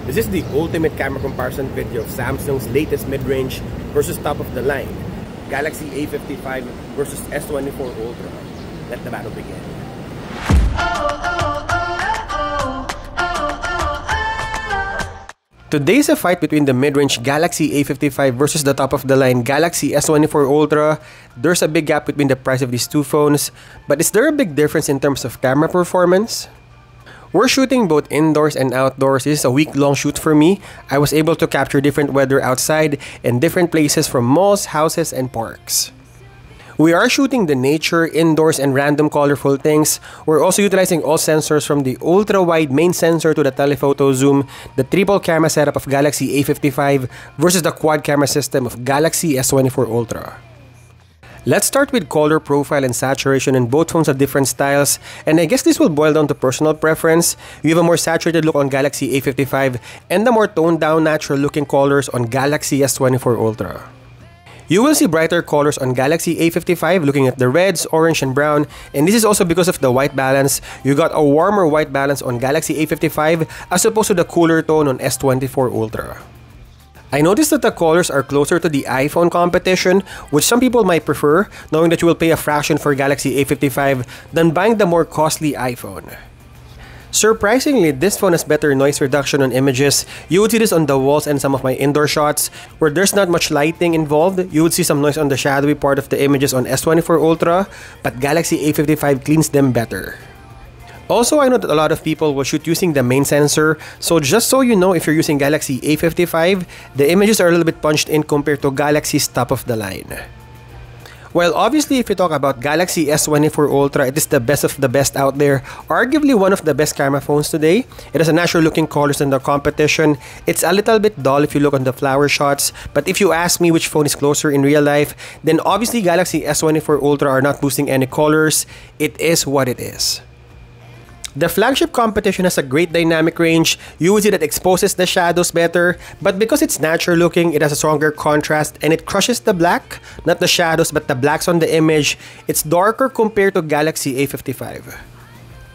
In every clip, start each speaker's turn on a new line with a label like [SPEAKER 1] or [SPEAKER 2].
[SPEAKER 1] This is the ultimate camera comparison video of Samsung's latest mid-range versus top of the line, Galaxy A55 versus S24 Ultra. Let the battle begin. Today's a fight between the mid-range Galaxy A55 versus the top-of-the-line Galaxy S24 Ultra. There's a big gap between the price of these two phones, but is there a big difference in terms of camera performance? We're shooting both indoors and outdoors. This is a week-long shoot for me. I was able to capture different weather outside and different places from malls, houses, and parks. We are shooting the nature, indoors, and random colorful things. We're also utilizing all sensors from the ultra-wide main sensor to the telephoto zoom, the triple camera setup of Galaxy A55 versus the quad camera system of Galaxy S24 Ultra. Let's start with color profile and saturation, and both phones have different styles, and I guess this will boil down to personal preference. You have a more saturated look on Galaxy A55 and the more toned down natural looking colors on Galaxy S24 Ultra. You will see brighter colors on Galaxy A55 looking at the reds, orange, and brown, and this is also because of the white balance. You got a warmer white balance on Galaxy A55 as opposed to the cooler tone on S24 Ultra. I noticed that the colors are closer to the iPhone competition, which some people might prefer, knowing that you will pay a fraction for Galaxy A55 than buying the more costly iPhone. Surprisingly, this phone has better noise reduction on images. You would see this on the walls and some of my indoor shots. Where there's not much lighting involved, you would see some noise on the shadowy part of the images on S24 Ultra, but Galaxy A55 cleans them better. Also, I know that a lot of people will shoot using the main sensor, so just so you know, if you're using Galaxy A55, the images are a little bit punched in compared to Galaxy's top of the line. Well, obviously, if you talk about Galaxy S24 Ultra, it is the best of the best out there, arguably one of the best camera phones today. It has a natural looking colors in the competition. It's a little bit dull if you look on the flower shots, but if you ask me which phone is closer in real life, then obviously Galaxy S24 Ultra are not boosting any colors. It is what it is. The flagship competition has a great dynamic range. You would see that exposes the shadows better, but because it's natural looking, it has a stronger contrast and it crushes the black, not the shadows but the blacks on the image. It's darker compared to Galaxy A55.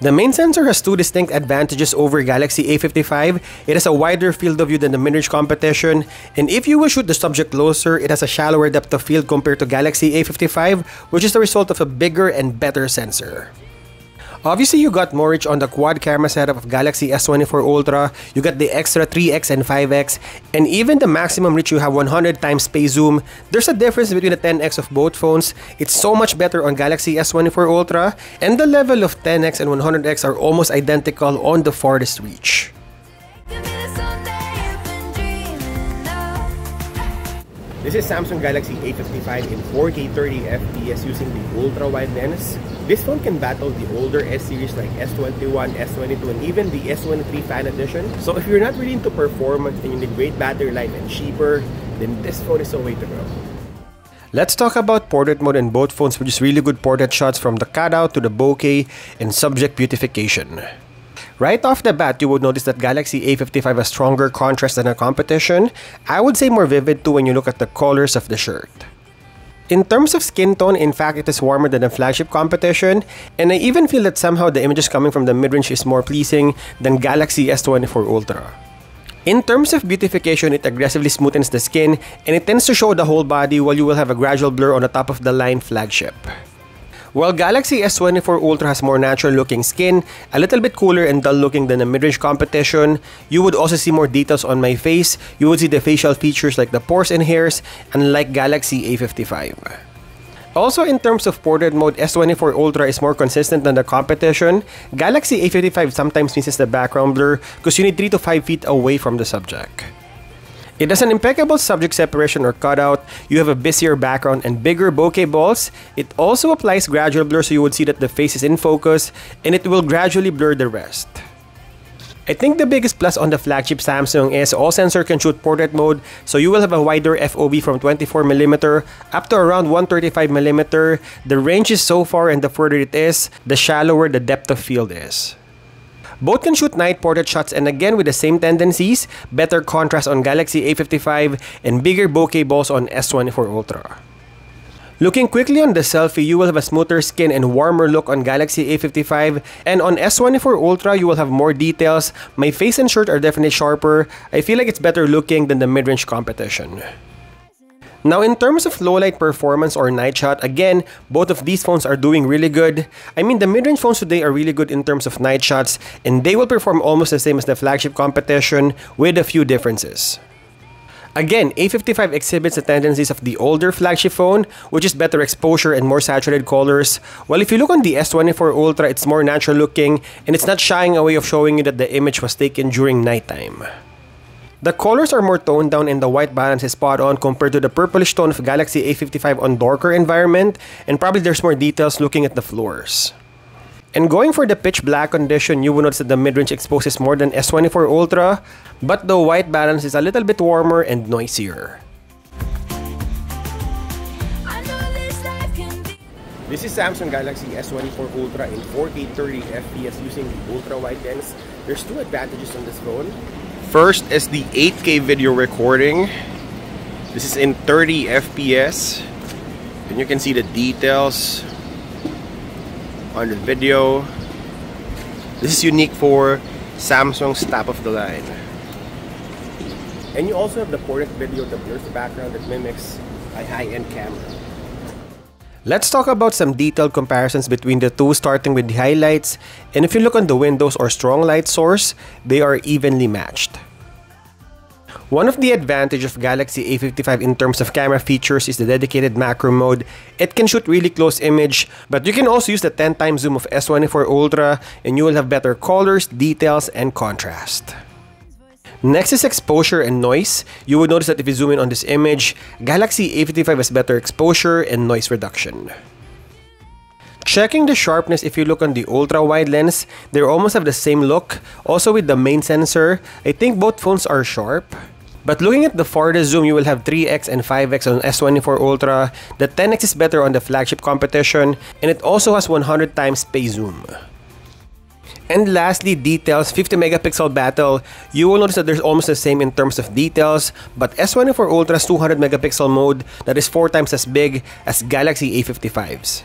[SPEAKER 1] The main sensor has two distinct advantages over Galaxy A55. It has a wider field of view than the mid-range competition, and if you will shoot the subject closer, it has a shallower depth of field compared to Galaxy A55, which is the result of a bigger and better sensor. Obviously, you got more reach on the quad camera setup of Galaxy S24 Ultra, you got the extra 3x and 5x, and even the maximum reach you have 100 times space zoom. There's a difference between the 10x of both phones. It's so much better on Galaxy S24 Ultra, and the level of 10x and 100x are almost identical on the farthest reach. This is Samsung Galaxy A55 in 4K 30fps using the ultra-wide lens. This phone can battle the older S series like S21, S22, and even the S23 Fan Edition. So if you're not really into performance and you need great battery life and cheaper, then this phone is the way to go. Let's talk about portrait mode in both phones, which is really good portrait shots from the cutout to the bokeh and subject beautification. Right off the bat, you would notice that Galaxy A55 has stronger contrast than a competition. I would say more vivid too when you look at the colors of the shirt. In terms of skin tone, in fact, it is warmer than the flagship competition, and I even feel that somehow the images coming from the mid-range is more pleasing than Galaxy S24 Ultra. In terms of beautification, it aggressively smoothens the skin, and it tends to show the whole body while you will have a gradual blur on the top of the line flagship. While Galaxy S24 Ultra has more natural looking skin, a little bit cooler and dull looking than the mid-range competition, you would also see more details on my face. You would see the facial features like the pores and hairs, unlike Galaxy A55. Also, in terms of portrait mode, S24 Ultra is more consistent than the competition. Galaxy A55 sometimes misses the background blur because you need 3 to 5 feet away from the subject. It has an impeccable subject separation or cutout. You have a busier background and bigger bokeh balls. It also applies gradual blur, so you would see that the face is in focus, and it will gradually blur the rest. I think the biggest plus on the flagship Samsung is all sensor can shoot portrait mode, so you will have a wider FOV from 24mm up to around 135mm. The range is so far, and the further it is, the shallower the depth of field is. Both can shoot night portrait shots, and again with the same tendencies, better contrast on Galaxy A55 and bigger bokeh balls on S24 Ultra. Looking quickly on the selfie, you will have a smoother skin and warmer look on Galaxy A55, and on S24 Ultra, you will have more details. My face and shirt are definitely sharper. I feel like it's better looking than the mid-range competition. Now, in terms of low-light performance or night shot, again, both of these phones are doing really good. I mean, the mid-range phones today are really good in terms of night shots, and they will perform almost the same as the flagship competition with a few differences. Again, A55 exhibits the tendencies of the older flagship phone, which is better exposure and more saturated colors. While if you look on the S24 Ultra, it's more natural looking, and it's not shying away of showing you that the image was taken during nighttime. The colors are more toned down and the white balance is spot on compared to the purplish tone of Galaxy A55 on darker environment, and probably there's more details looking at the floors. And going for the pitch black condition, you will notice that the mid-range exposes more than S24 Ultra, but the white balance is a little bit warmer and noisier. This is Samsung Galaxy S24 Ultra in 4K 30 FPS using the ultra-wide lens. There's two advantages on this phone. First is the 8K video recording. This is in 30 FPS, and you can see the details on the video. This is unique for Samsung's top of the line. And you also have the portrait video that blurs the background that mimics a high-end camera. Let's talk about some detailed comparisons between the two, starting with the highlights. And if you look on the windows or strong light source, they are evenly matched. One of the advantages of Galaxy A55 in terms of camera features is the dedicated macro mode. It can shoot really close image, but you can also use the 10x zoom of S24 Ultra and you will have better colors, details, and contrast. Next is exposure and noise. You would notice that if you zoom in on this image, Galaxy A55 has better exposure and noise reduction. Checking the sharpness, if you look on the ultra-wide lens, they almost have the same look. Also with the main sensor, I think both phones are sharp. But looking at the farthest zoom, you will have 3x and 5x on S24 Ultra. The 10x is better on the flagship competition, and it also has 100 times space zoom. And lastly, details, 50 megapixel battle. You will notice that there's almost the same in terms of details, but S24 Ultra's 200 megapixel mode that is 4 times as big as Galaxy A55's.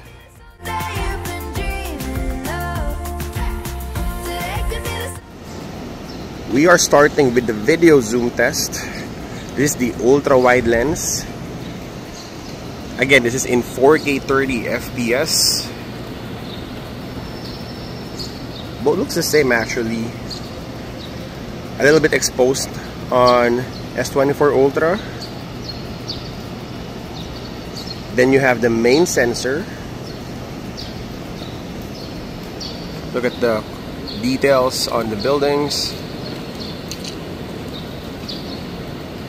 [SPEAKER 1] We are starting with the video zoom test. This is the ultra-wide lens. Again, this is in 4K 30 FPS. Both looks the same actually. A little bit exposed on S24 Ultra. Then you have the main sensor. Look at the details on the buildings.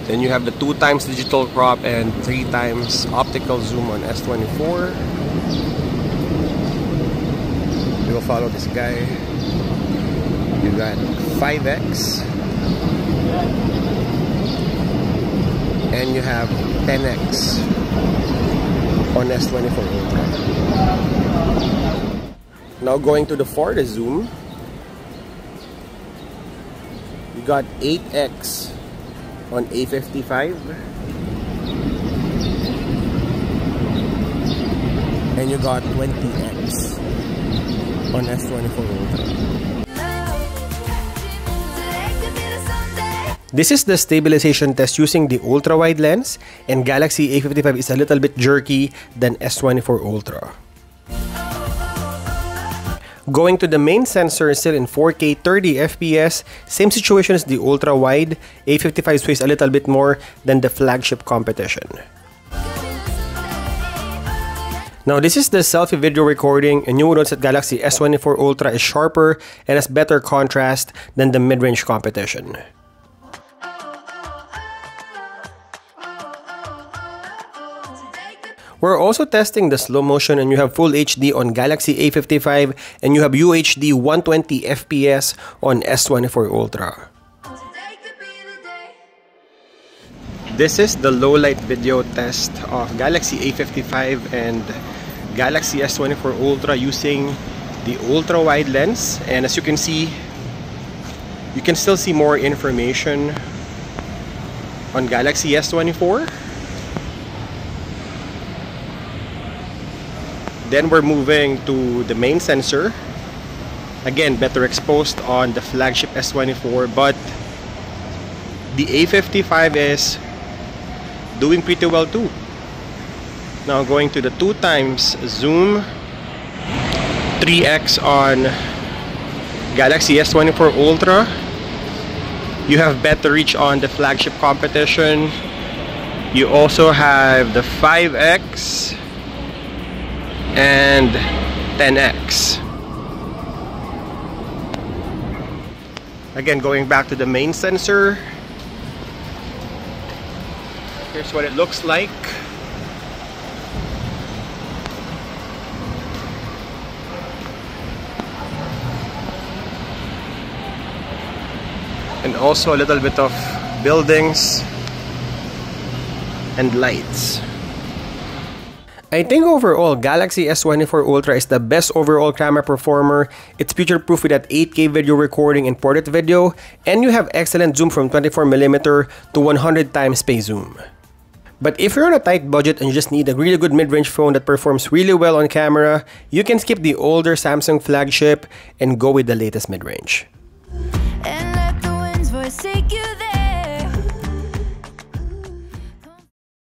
[SPEAKER 1] Then you have the 2 times digital crop and 3 times optical zoom on S24. We will follow this guy. You got 5x. And you have 10x on S24 Ultra. Now going to the farthest zoom, you got 8x on A55 and you got 20x on S24 Ultra. This is the stabilization test using the ultra-wide lens, and Galaxy A55 is a little bit jerky than S24 Ultra. Going to the main sensor, still in 4K 30 FPS, same situation as the ultra-wide. A55 sways a little bit more than the flagship competition. Now this is the selfie video recording, and you will notice that Galaxy S24 Ultra is sharper and has better contrast than the mid-range competition. We're also testing the slow motion, and you have full HD on Galaxy A55 and you have UHD 120 FPS on S24 Ultra. This is the low light video test of Galaxy A55 and Galaxy S24 Ultra using the ultra wide lens, and as you can see, you can still see more information on Galaxy S24. Then we're moving to the main sensor. Again, better exposed on the Flagship S24, but the A55 is doing pretty well too. Now going to the 2x zoom, 3x on Galaxy S24 Ultra. You have better reach on the Flagship competition. You also have the 5x and 10x. Again, going back to the main sensor, here's what it looks like. And also a little bit of buildings and lights. I think overall, Galaxy S24 Ultra is the best overall camera performer. It's future-proof with that 8K video recording and portrait video, and you have excellent zoom from 24mm to 100x space zoom. But if you're on a tight budget and you just need a really good mid-range phone that performs really well on camera, you can skip the older Samsung Flagship and go with the latest mid-range.
[SPEAKER 2] And let the winds forsake you.